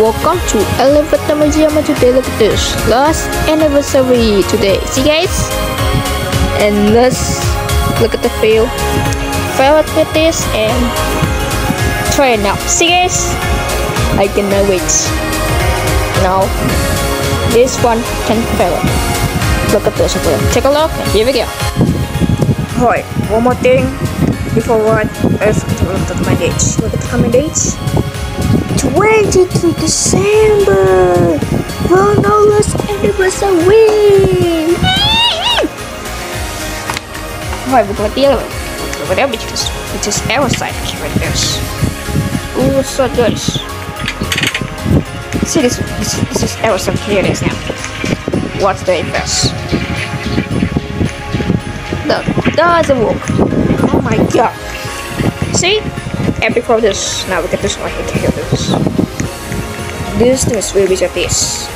Welcome to Elevator Museum, and today look at this last anniversary today. See guys? And let's look at the field. Fail with this and try it now. See guys? I cannot wait. Now this one can fail. Look at this over there. Take a look and here we go. Alright, one more thing before what let's look at my dates. Look at the coming dates. 23 December! Ronaldo's anniversary! Alright, we got the other one. Over there, which is our side right there. Ooh, so good. See, this is our side. Here it is now. What's the best? Look, doesn't work. Oh my god. See? And before this, now we get this one here. Take care of this. This thing is really at this.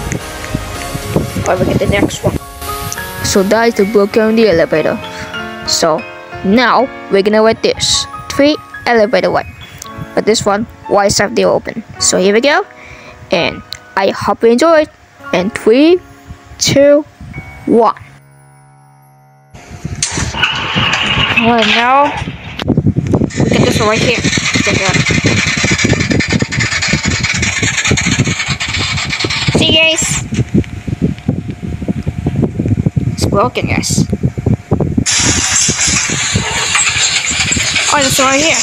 Alright, we get the next one. So that is the broken on the elevator. So now we're gonna write this 3 elevator way. But this one, why is they open? So here we go. And I hope you enjoyed. And 3, 2, 1. Alright, now we get this one right here. Check it out. See guys? It's broken guys. Oh, this one right here.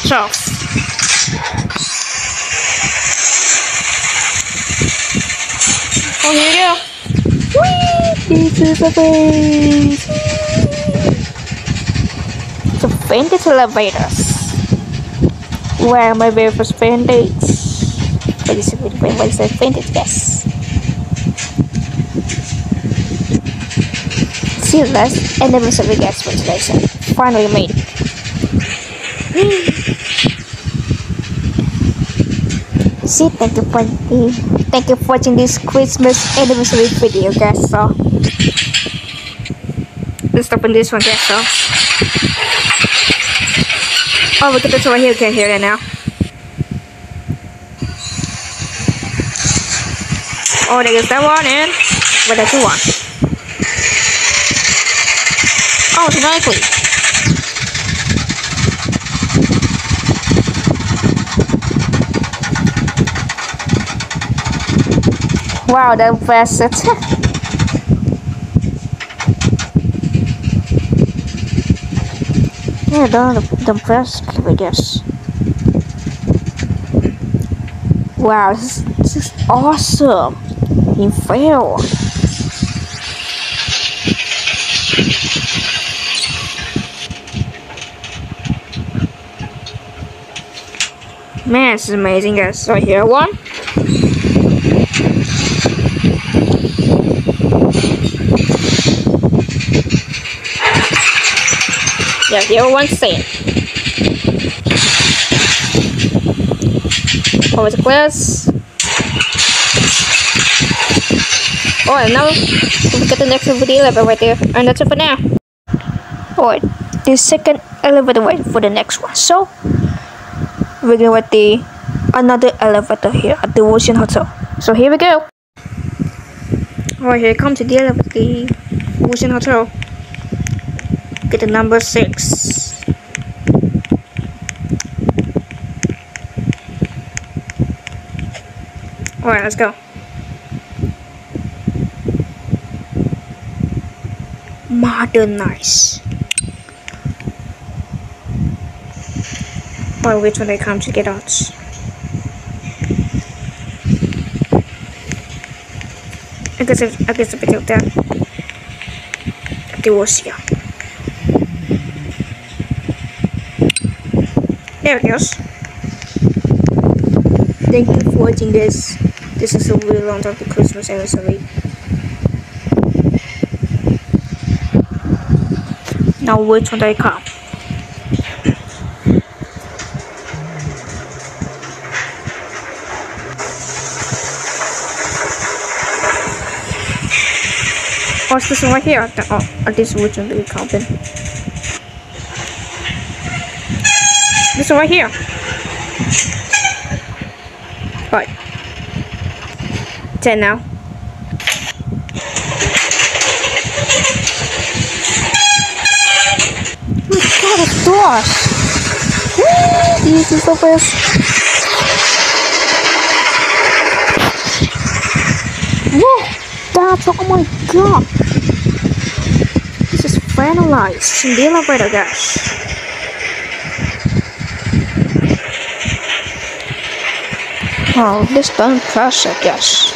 So oh, here we go. Whee! This is a base. So vintage elevators. Where my very first vintage. What is a vintage? Yes. See, last anniversary guest for today. So finally made it. See, thank you for watching this Christmas anniversary video, guys. So let's open this one, guys. So oh, look at this one here. You can hear it now. Oh, there goes that one, and what does you want? Oh, automatically. Wow, that fast. Yeah, the press, I guess. Wow, this is awesome. You fail. Man, this is amazing, guys. So here one. Yeah, here one same. Over the class. Oh, and now we get the next video elevator right there, and that's it for now. Alright, the second elevator right for the next one. So we're gonna write another elevator here at the Ocean Hotel. So here we go. Alright, here comes the elevator, the Ocean Hotel. Get the number 6. Alright, let's go. Modernize. Or wait when they come to get out. I guess a bit of that. Divorcia. There it goes. Thank you for watching this. This is a really long time to Christmas anniversary. Now wait when they come. What's this one right here? Oh, this which one do we come in? So right here. Right. 10 now. Oh my god, it's doors. This is so fast. Whoa! That's, oh my god. This is finalized in the elevator, guys. Oh, this don't crash, I guess.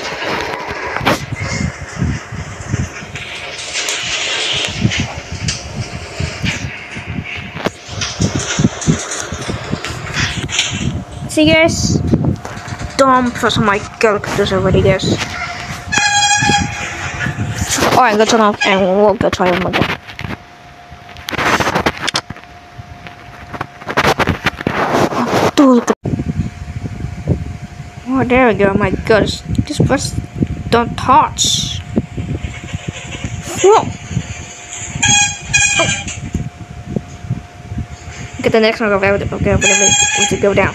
See, guys, don't press on my calculators already, guys. Alright, let's turn off and we'll go try them again. Oh, there we go. My gosh, this bus don't touch. Whoa! Oh. Get the next one over. Okay, we to go down.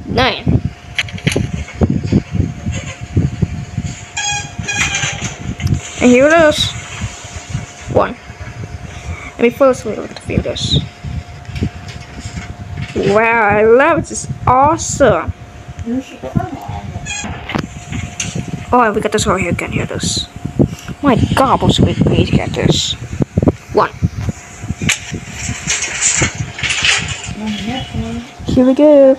9. And here it is. 1. And before this, we look at the videos. Wow, I love it. It's awesome. Oh, we got this over here again. Here it is. My god, what's we need to get this? 1. Here we go.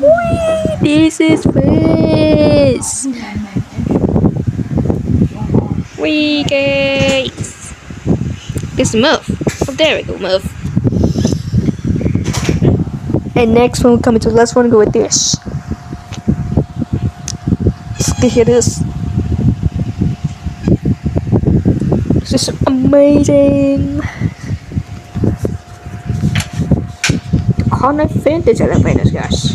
Whee! This is space. Whee, guys. It's move. Oh, there we go, move. And next one coming to the last one, go with this. Let's hear this. This is amazing. Can't I find this elevators, guys?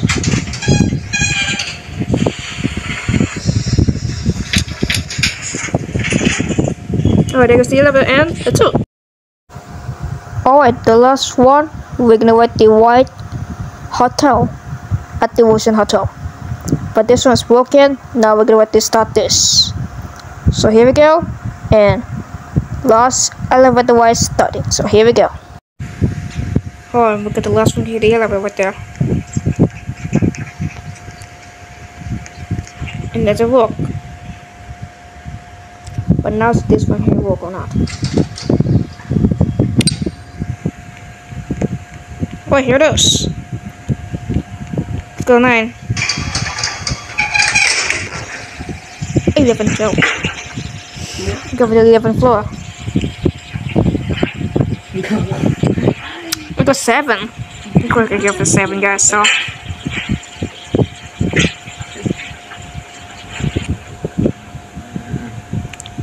Alright, there goes the elevator and the 2. Alright, the last one, we're gonna wait the white hotel at the Ocean Hotel, but this one's broken. Now we're gonna start this. So here we go, and last elevator wise starting. So here we go. Oh, look at the last one here, the elevator right there, and there's a walk. But now is this one here walk or not? Oh, here it is. Go 9. 11 floor. Go for the 11th floor. We got 7. I'm going to go for 7, guys. So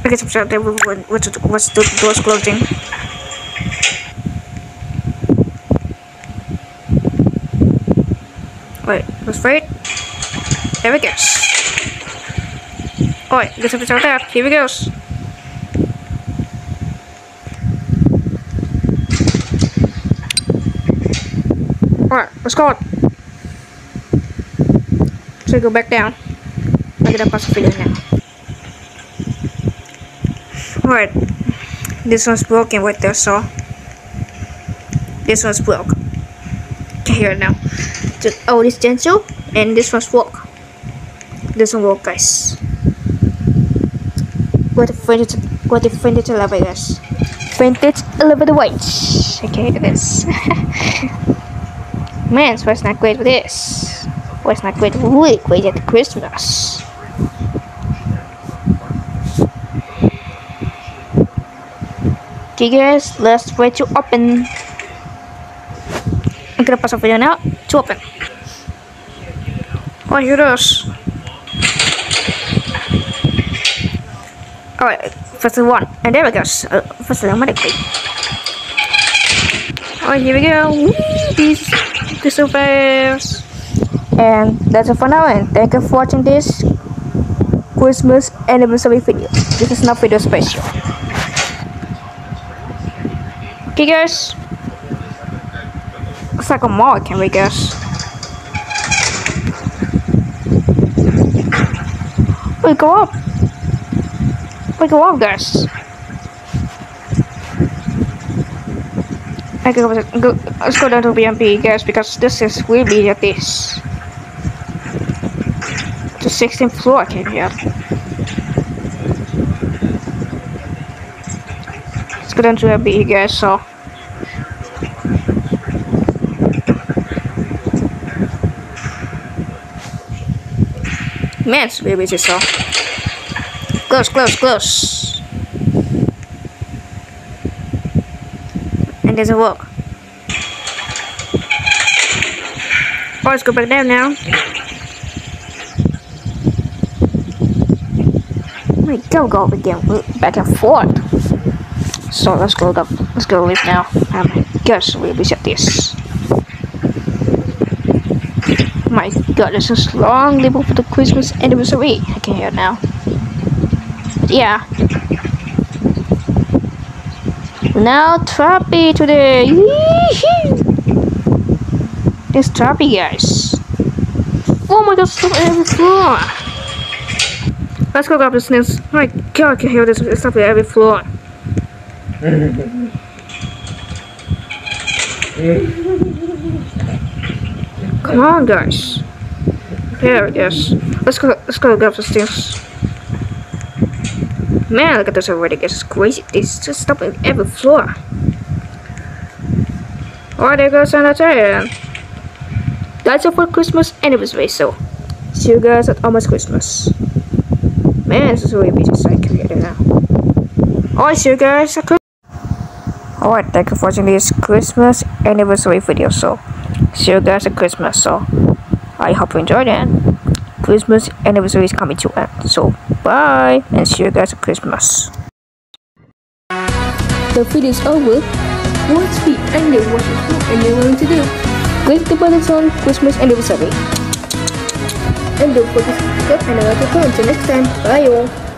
I guess I'm sure that what's the doors closing. Wait, let's wait. There we go. Alright, let's have to start that. Here we go. Alright, let's go. So go back down. I'm gonna pass the video now. Alright, this one's broken right there, so this one's broke. Okay, here now. Oh, this gentle, and this one's walk. This one walk, guys. What a vintage elevator, guys. Vintage elevator weights. Okay, look at this. Man, so it's not great with this. Well, it's not great, really great at Christmas. Okay, guys, let's wait to open. I'm gonna pause the video now to open. Oh, here it is. Alright, first one, and there we go. First automatically. Alright, here we go. This so fast. And that's it for now. And thank you for watching this Christmas anniversary video. This is not video special. Okay, guys. Looks like a mall, can we guess? Wait, go up! Wait, go up, guys! Let's go down to BMP, guys, because this is really at this. The 16th floor, can we have? Let's go down to BMP, guys, so. Man, it's really busy, so. Close, close, close. And doesn't work. Oh, let's go back down now. Wait, don't go again, back and forth. So let's go up. Let's go live now. Guess we'll be at this. My God, this is long label for the Christmas anniversary. I can hear it now. But yeah. Now Trappy today. This Trappy, guys. Oh my God, stuff every floor. Let's go grab the snails. My God, I can hear this stuff every floor. Come on, guys. There it is. Let's go grab the snails. Man, look at this already, guys. It's crazy. It's just stopping every floor. Oh, there goes Sanitarium. That's all for Christmas anniversary, so see you guys at almost Christmas. Man, this is really busy side creator now. Alright, see you guys at Christmas. Alright, thank you for watching this Christmas anniversary video, so see you guys at Christmas, so I hope you enjoyed it. Christmas anniversary is coming to end, so bye and see you guys at Christmas. The video is over. Once we ended what you're willing to do, click the buttons on Christmas anniversary. And don't forget to subscribe and like to comment. Until next time, bye all.